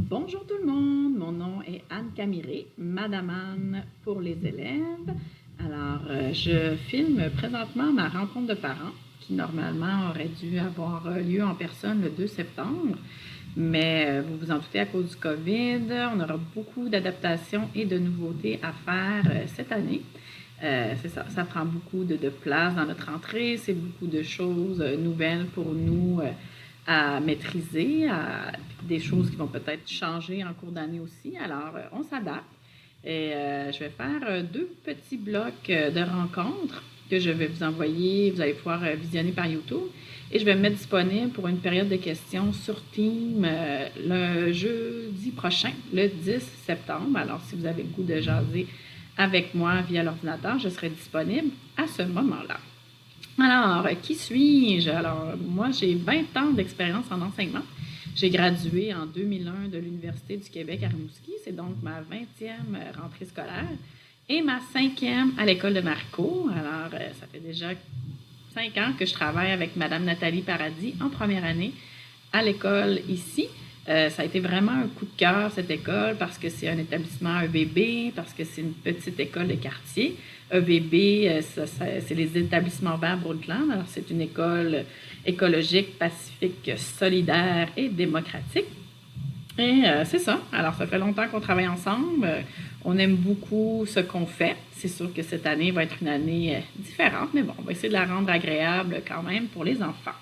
Bonjour tout le monde, mon nom est Anne Camiré, Madame Anne pour les élèves. Alors, je filme présentement ma rencontre de parents qui normalement aurait dû avoir lieu en personne le 2 septembre. Mais vous vous en doutez, à cause du COVID, on aura beaucoup d'adaptations et de nouveautés à faire cette année. C'est ça, ça prend beaucoup de place dans notre entrée, c'est beaucoup de choses nouvelles pour nous à maîtriser, des choses qui vont peut-être changer en cours d'année aussi. Alors, on s'adapte. Et je vais faire deux petits blocs de rencontres que je vais vous envoyer. Vous allez pouvoir visionner par YouTube. Et je vais me mettre disponible pour une période de questions sur Team le jeudi prochain, le 10 septembre. Alors, si vous avez le goût de jaser avec moi via l'ordinateur, je serai disponible à ce moment-là. Alors, qui suis-je? Alors, moi, j'ai 20 ans d'expérience en enseignement. J'ai gradué en 2001 de l'Université du Québec à Rimouski. C'est donc ma 20e rentrée scolaire et ma 5e à l'école de Maricourt. Alors, ça fait déjà 5 ans que je travaille avec Mme Nathalie Paradis en première année à l'école ici. Ça a été vraiment un coup de cœur, cette école, parce que c'est un établissement EVB, parce que c'est une petite école de quartier. EVB, c'est les établissements verts Brundtland. Alors, c'est une école écologique, pacifique, solidaire et démocratique. Et c'est ça. Alors, ça fait longtemps qu'on travaille ensemble. On aime beaucoup ce qu'on fait. C'est sûr que cette année va être une année différente, mais bon, on va essayer de la rendre agréable quand même pour les enfants.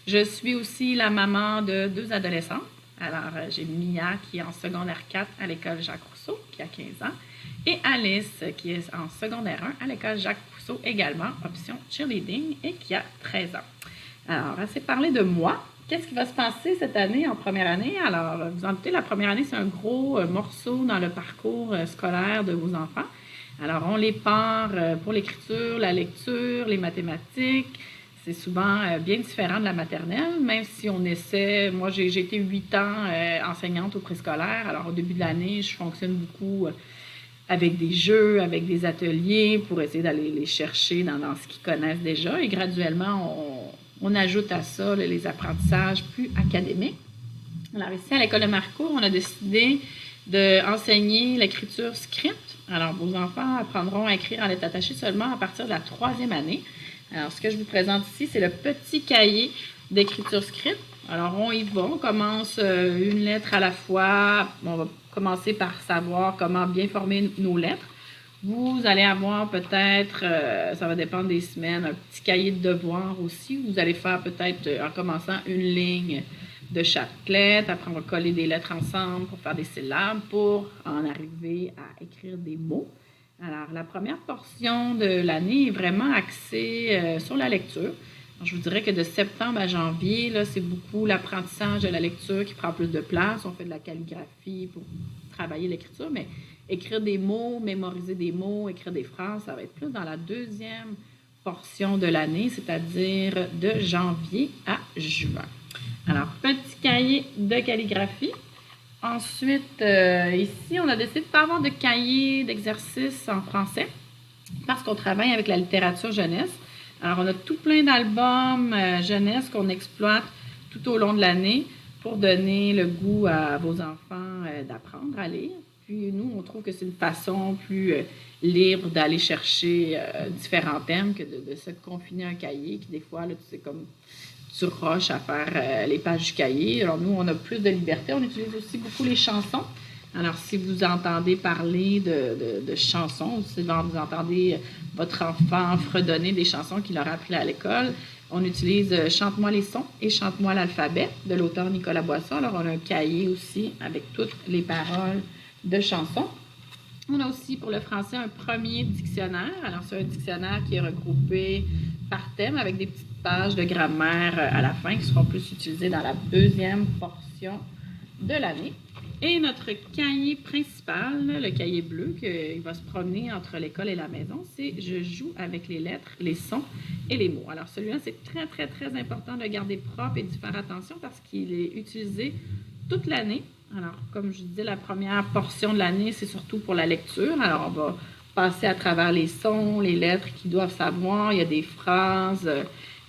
Je suis aussi la maman de 2 adolescents. Alors, j'ai Mia qui est en secondaire 4 à l'école Jacques-Rousseau, qui a 15 ans, et Alice qui est en secondaire 1 à l'école Jacques-Rousseau également, option cheerleading, et qui a 13 ans. Alors, assez parlé de moi. Qu'est-ce qui va se passer cette année en première année? Alors, vous en doutez, la première année, c'est un gros morceau dans le parcours scolaire de vos enfants. Alors, on les part pour l'écriture, la lecture, les mathématiques. C'est souvent bien différent de la maternelle, même si on essaie. Moi, j'ai été 8 ans enseignante au préscolaire. Alors, au début de l'année, je fonctionne beaucoup avec des jeux, avec des ateliers pour essayer d'aller les chercher dans ce qu'ils connaissent déjà. Et graduellement, on ajoute à ça les apprentissages plus académiques. Alors, ici, à l'école de Maricourt, on a décidé d'enseigner l'écriture script. Alors, vos enfants apprendront à écrire en lettres attachées seulement à partir de la 3e année. Alors, ce que je vous présente ici, c'est le petit cahier d'écriture script. Alors, on y va, on commence une lettre à la fois. On va commencer par savoir comment bien former nos lettres. Vous allez avoir peut-être, ça va dépendre des semaines, un petit cahier de devoirs aussi. Vous allez faire peut-être, en commençant, une ligne de chaque lettre. Après, on va coller des lettres ensemble pour faire des syllabes, pour en arriver à écrire des mots. Alors, la première portion de l'année est vraiment axée sur la lecture. Alors, je vous dirais que de septembre à janvier, là, c'est beaucoup l'apprentissage de la lecture qui prend plus de place. On fait de la calligraphie pour travailler l'écriture, mais écrire des mots, mémoriser des mots, écrire des phrases, ça va être plus dans la 2e portion de l'année, c'est-à-dire de janvier à juin. Alors, petit cahier de calligraphie. Ensuite, ici, on a décidé de ne pas avoir de cahier d'exercice en français parce qu'on travaille avec la littérature jeunesse. Alors, on a tout plein d'albums jeunesse qu'on exploite tout au long de l'année pour donner le goût à vos enfants d'apprendre à lire. Puis, nous, on trouve que c'est une façon plus libre d'aller chercher différents thèmes que de se confiner à un cahier qui, des fois, là, c'est comme tu rushes à faire les pages du cahier. Alors, nous, on a plus de liberté. On utilise aussi beaucoup les chansons. Alors, si vous entendez parler de chansons, si vous entendez votre enfant fredonner des chansons qu'il aura appris à l'école, on utilise Chante-moi les sons et Chante-moi l'alphabet de l'auteur Nicolas Boisson. Alors, on a un cahier aussi avec toutes les paroles de chansons. On a aussi pour le français un premier dictionnaire. Alors, c'est un dictionnaire qui est regroupé par thème avec des petites pages de grammaire à la fin qui seront plus utilisées dans la 2e portion de l'année. Et notre cahier principal, le cahier bleu, qui va se promener entre l'école et la maison, c'est « Je joue avec les lettres, les sons et les mots ». Alors, celui-là, c'est très, très, très important de le garder propre et d'y faire attention parce qu'il est utilisé toute l'année. Alors, comme je disais, la première portion de l'année, c'est surtout pour la lecture. Alors, on va passer à travers les sons, les lettres qu'ils doivent savoir. Il y a des phrases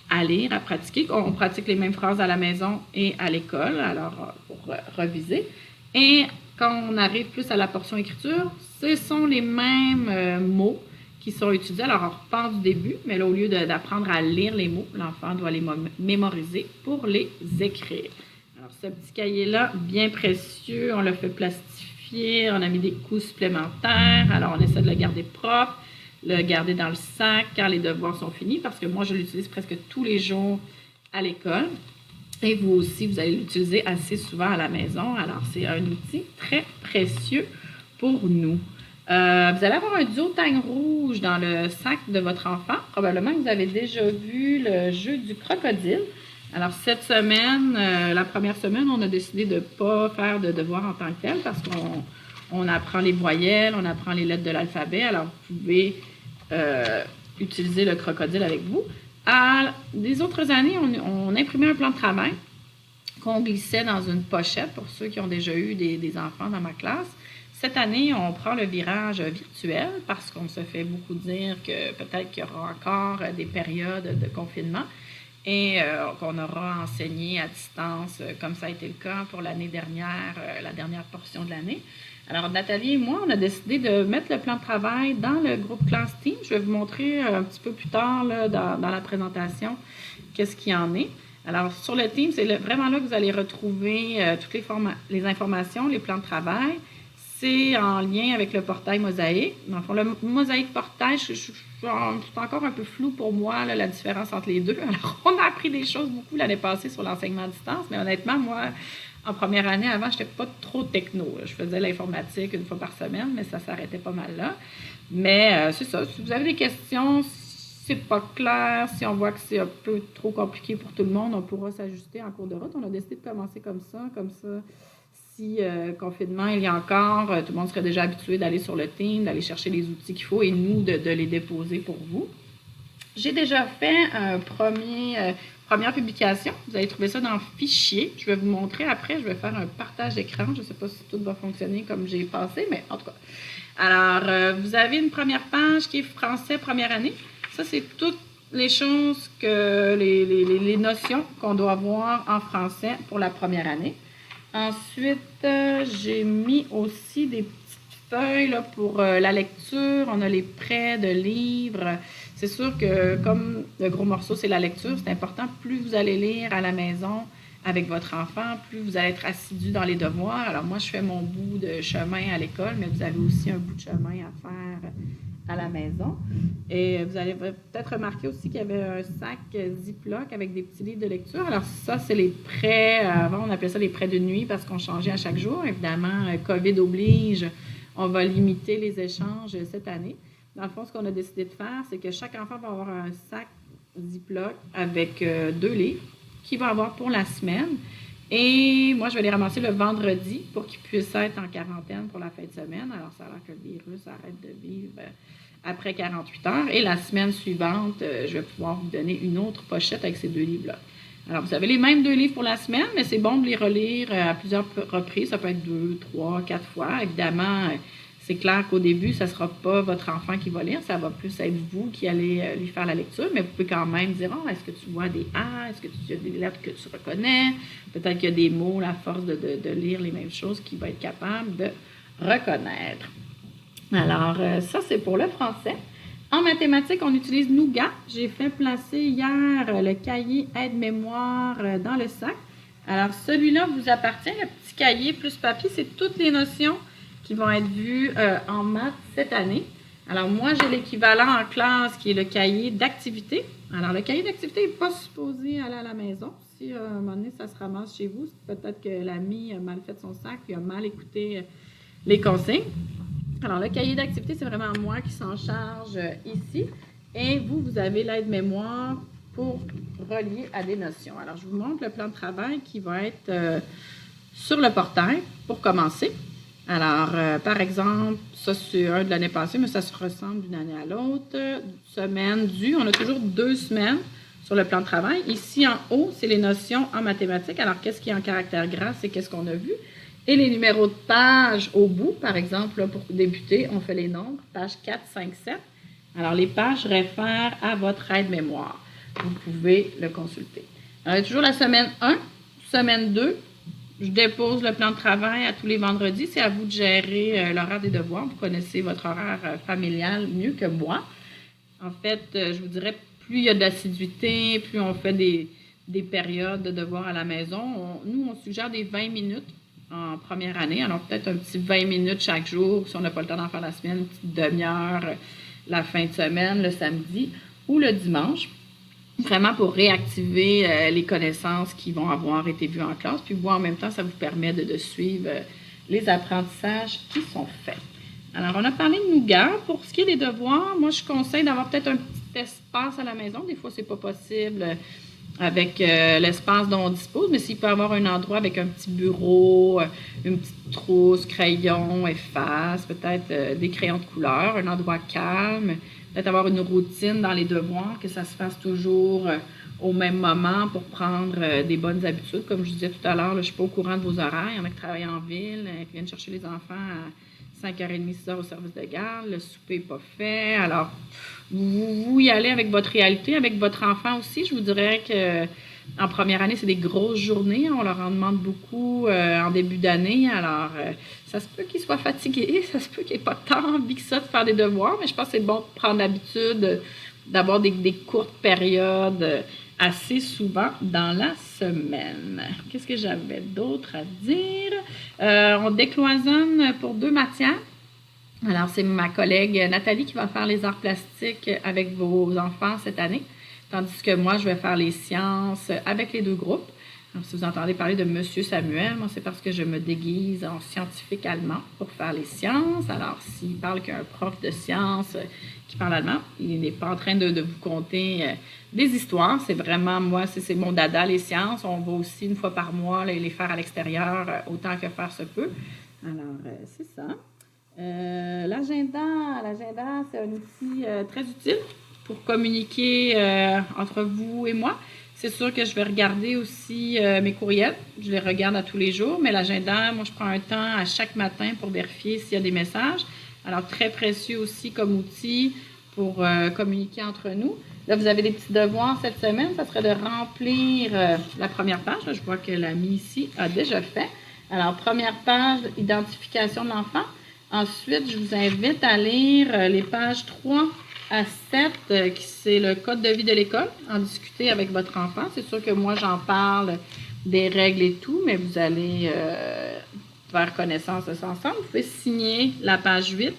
à lire, à pratiquer. On pratique les mêmes phrases à la maison et à l'école, alors pour reviser. Et quand on arrive plus à la portion écriture, ce sont les mêmes mots qui sont utilisés. Alors, on repart du début, mais là, au lieu d'apprendre à lire les mots, l'enfant doit les mémoriser pour les écrire. Alors, ce petit cahier-là, bien précieux, on l'a fait plastifier, on a mis des coups supplémentaires. Alors, on essaie de le garder propre, le garder dans le sac quand les devoirs sont finis, parce que moi, je l'utilise presque tous les jours à l'école. Et vous aussi, vous allez l'utiliser assez souvent à la maison. Alors, c'est un outil très précieux pour nous. Vous allez avoir un duotang rouge dans le sac de votre enfant. Probablement que vous avez déjà vu le jeu du crocodile. Alors, cette semaine, la première semaine, on a décidé de ne pas faire de devoirs en tant que tel parce qu'on apprend les voyelles, on apprend les lettres de l'alphabet. Alors, vous pouvez utiliser le crocodile avec vous. À des autres années, on imprimait un plan de travail qu'on glissait dans une pochette pour ceux qui ont déjà eu des enfants dans ma classe. Cette année, on prend le virage virtuel parce qu'on se fait beaucoup dire que peut-être qu'il y aura encore des périodes de confinement et qu'on aura enseigné à distance comme ça a été le cas pour l'année dernière, la dernière portion de l'année. Alors, Nathalie et moi, on a décidé de mettre le plan de travail dans le groupe Class Team. Je vais vous montrer un petit peu plus tard là, dans la présentation qu'est-ce qu'il y en est. Alors, sur le Team, c'est vraiment là que vous allez retrouver toutes les informations, les plans de travail. C'est en lien avec le portail Mosaïque. Dans le fond, le Mosaïque portail, c'est encore un peu flou pour moi, là, la différence entre les deux. Alors, on a appris des choses beaucoup l'année passée sur l'enseignement à distance, mais honnêtement, moi, en première année, avant, je n'étais pas trop techno. Je faisais l'informatique une fois par semaine, mais ça s'arrêtait pas mal là. Mais c'est ça. Si vous avez des questions, si c'est pas clair, si on voit que c'est un peu trop compliqué pour tout le monde, on pourra s'ajuster en cours de route. On a décidé de commencer comme ça. Si confinement il y a encore, tout le monde serait déjà habitué d'aller sur le Team, d'aller chercher les outils qu'il faut et nous de les déposer pour vous. J'ai déjà fait un première publication. Vous allez trouver ça dans le fichier. Je vais vous montrer après. Je vais faire un partage d'écran. Je ne sais pas si tout va fonctionner comme j'ai pensé, mais en tout cas. Alors, vous avez une première page qui est français première année. Ça, c'est toutes les choses, les notions qu'on doit avoir en français pour la première année. Ensuite, j'ai mis aussi des petites feuilles là, pour la lecture. On a les prêts de livres. C'est sûr que comme le gros morceau, c'est la lecture, c'est important. Plus vous allez lire à la maison avec votre enfant, plus vous allez être assidu dans les devoirs. Alors moi, je fais mon bout de chemin à l'école, mais vous avez aussi un bout de chemin à faire à la maison. Et vous allez peut-être remarquer aussi qu'il y avait un sac Ziploc avec des petits livres de lecture. Alors ça, c'est les prêts, avant on appelait ça les prêts de nuit parce qu'on changeait à chaque jour. Évidemment, COVID oblige, on va limiter les échanges cette année. Dans le fond, ce qu'on a décidé de faire, c'est que chaque enfant va avoir un sac Ziploc avec 2 livres qu'il va avoir pour la semaine. Et moi, je vais les ramasser le vendredi pour qu'ils puissent être en quarantaine pour la fin de semaine. Alors, ça a l'air que le virus arrête de vivre après 48 heures. Et la semaine suivante, je vais pouvoir vous donner une autre pochette avec ces 2 livres-là. Alors, vous avez les mêmes 2 livres pour la semaine, mais c'est bon de les relire à plusieurs reprises. Ça peut être 2, 3, 4 fois. Évidemment, c'est clair qu'au début, ça ne sera pas votre enfant qui va lire, ça va plus être vous qui allez lui faire la lecture, mais vous pouvez quand même dire « est-ce que tu vois des A? Est-ce que tu as des lettres que tu reconnais? » Peut-être qu'il y a des mots, la force de lire les mêmes choses qu'il va être capable de reconnaître. Alors, ça, c'est pour le français. En mathématiques, on utilise Nougat. J'ai fait placer hier le cahier aide-mémoire dans le sac. Alors, celui-là vous appartient, le petit cahier plus papier, c'est toutes les notions qui vont être vues en maths cette année. Alors, moi, j'ai l'équivalent en classe qui est le cahier d'activité. Alors, le cahier d'activité n'est pas supposé aller à la maison. Si à un moment donné, ça se ramasse chez vous, c'est peut-être que l'ami a mal fait son sac et a mal écouté les consignes. Alors, le cahier d'activité, c'est vraiment moi qui s'en charge ici. Et vous avez l'aide-mémoire pour relier à des notions. Alors, je vous montre le plan de travail qui va être sur le portail pour commencer. Alors, par exemple, ça c'est un de l'année passée, mais ça se ressemble d'une année à l'autre. Semaine due, on a toujours 2 semaines sur le plan de travail. Ici, en haut, c'est les notions en mathématiques. Alors, qu'est-ce qui est en caractère gras, c'est qu'est-ce qu'on a vu. Et les numéros de page au bout, par exemple, là, pour débuter, on fait les nombres, page 4, 5, 7. Alors, les pages réfèrent à votre aide-mémoire. Vous pouvez le consulter. Alors, il y a toujours la semaine 1, semaine 2, je dépose le plan de travail à tous les vendredis. C'est à vous de gérer l'horaire des devoirs. Vous connaissez votre horaire familial mieux que moi. En fait, je vous dirais, plus il y a d'assiduité, plus on fait des périodes de devoirs à la maison. Nous, on suggère des 20 minutes en première année. Alors, peut-être un petit 20 minutes chaque jour, si on n'a pas le temps d'en faire la semaine, une petite demi-heure la fin de semaine, le samedi ou le dimanche. Vraiment pour réactiver les connaissances qui vont avoir été vues en classe. Puis vous, en même temps, ça vous permet de suivre les apprentissages qui sont faits. Alors, on a parlé de Nougat. Pour ce qui est des devoirs, moi, je conseille d'avoir peut-être un petit espace à la maison. Des fois, c'est pas possible avec l'espace dont on dispose, mais s'il peut y avoir un endroit avec un petit bureau, une petite trousse, crayon, efface, peut-être des crayons de couleur, un endroit calme, peut-être avoir une routine dans les devoirs, que ça se fasse toujours au même moment pour prendre des bonnes habitudes. Comme je disais tout à l'heure, je ne suis pas au courant de vos horaires. Il y en a qui travaillent en ville, qui viennent chercher les enfants à 5h30, 6h au service de garde. Le souper n'est pas fait. Alors, vous y allez avec votre réalité, avec votre enfant aussi. Je vous dirais que en première année, c'est des grosses journées. On leur en demande beaucoup en début d'année. Alors, ça se peut qu'ils soient fatigués. Ça se peut qu'ils n'aient pas tant envie que ça de faire des devoirs. Mais je pense que c'est bon de prendre l'habitude d'avoir des courtes périodes assez souvent dans la semaine. Qu'est-ce que j'avais d'autre à dire? On décloisonne pour 2 matières. Alors, c'est ma collègue Nathalie qui va faire les arts plastiques avec vos enfants cette année, tandis que moi, je vais faire les sciences avec les 2 groupes. Alors, si vous entendez parler de Monsieur Samuel, moi, c'est parce que je me déguise en scientifique allemand pour faire les sciences. Alors, s'il parle qu'un prof de sciences qui parle allemand, il n'est pas en train de vous conter des histoires. C'est vraiment, moi, c'est mon dada, les sciences. On va aussi, une fois par mois, les faire à l'extérieur, autant que faire se peut. Alors, c'est ça. L'agenda, c'est un outil très utile pour communiquer entre vous et moi. C'est sûr que je vais regarder aussi mes courriels. Je les regarde à tous les jours, mais l'agenda, moi, je prends un temps à chaque matin pour vérifier s'il y a des messages. Alors, très précieux aussi comme outil pour communiquer entre nous. Là, vous avez des petits devoirs cette semaine. Ça serait de remplir la première page. Là, je vois que l'ami ici a déjà fait. Alors, première page, identification de l'enfant. Ensuite, je vous invite à lire les pages 3 à 7, qui c'est le code de vie de l'école, en discuter avec votre enfant. C'est sûr que moi, j'en parle des règles et tout, mais vous allez faire connaissance de ça ensemble. Vous pouvez signer la page 8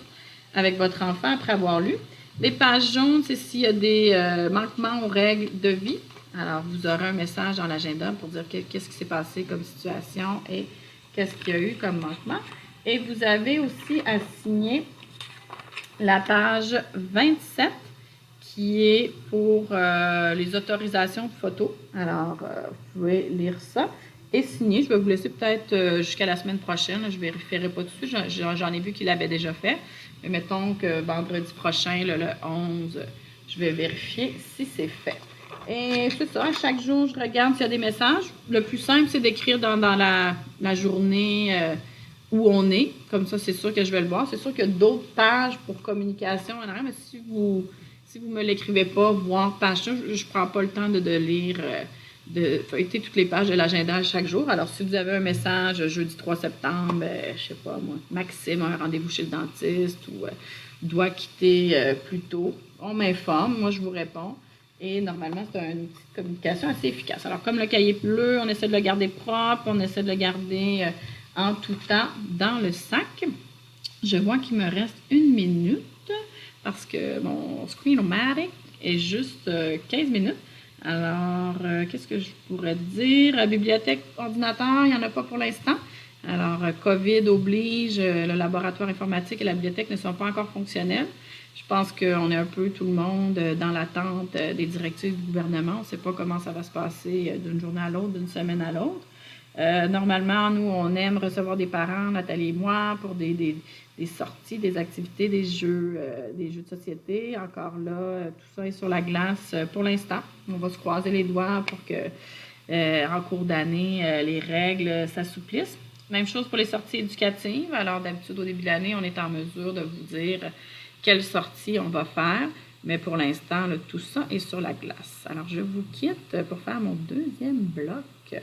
avec votre enfant après avoir lu. Les pages jaunes, c'est s'il y a des manquements aux règles de vie. Alors, vous aurez un message dans l'agenda pour dire qu'est-ce qui s'est passé comme situation et qu'est-ce qu'il y a eu comme manquement. Et vous avez aussi à signer la page 27 qui est pour les autorisations de photos. Alors, vous pouvez lire ça et signer. Je vais vous laisser peut-être jusqu'à la semaine prochaine. Je ne vérifierai pas tout de suite. J'en ai vu qu'il l'avait déjà fait. Mais mettons que vendredi prochain, le 11, je vais vérifier si c'est fait. Et c'est ça, chaque jour, je regarde s'il y a des messages. Le plus simple, c'est d'écrire dans la journée où on est. Comme ça, c'est sûr que je vais le voir. C'est sûr qu'il y a d'autres pages pour communication en arrière, mais si vous me l'écrivez pas, voir page 1, je ne prends pas le temps de lire, de feuilleter toutes les pages de l'agenda chaque jour. Alors, si vous avez un message jeudi 3 septembre, je sais pas moi, Maxime a un rendez-vous chez le dentiste ou doit quitter plus tôt, on m'informe, moi je vous réponds. Et normalement, c'est un outil de communication assez efficace. Alors, comme le cahier bleu, on essaie de le garder propre, on essaie de le garder en tout temps dans le sac. Je vois qu'il me reste 1 minute parce que mon Screen-O-Matic est juste 15 minutes. Alors, qu'est-ce que je pourrais dire? Bibliothèque, ordinateur, il n'y en a pas pour l'instant. Alors, COVID oblige, le laboratoire informatique et la bibliothèque ne sont pas encore fonctionnels. Je pense qu'on est un peu tout le monde dans l'attente des directives du gouvernement. On ne sait pas comment ça va se passer d'une journée à l'autre, d'une semaine à l'autre. Normalement, nous, on aime recevoir des parents, Nathalie et moi, pour des sorties, des activités, des jeux de société. Encore là, tout ça est sur la glace pour l'instant. On va se croiser les doigts pour que, en cours d'année, les règles s'assouplissent. Même chose pour les sorties éducatives. Alors, d'habitude, au début de l'année, on est en mesure de vous dire quelle sortie on va faire. Mais pour l'instant, tout ça est sur la glace. Alors, je vous quitte pour faire mon deuxième bloc.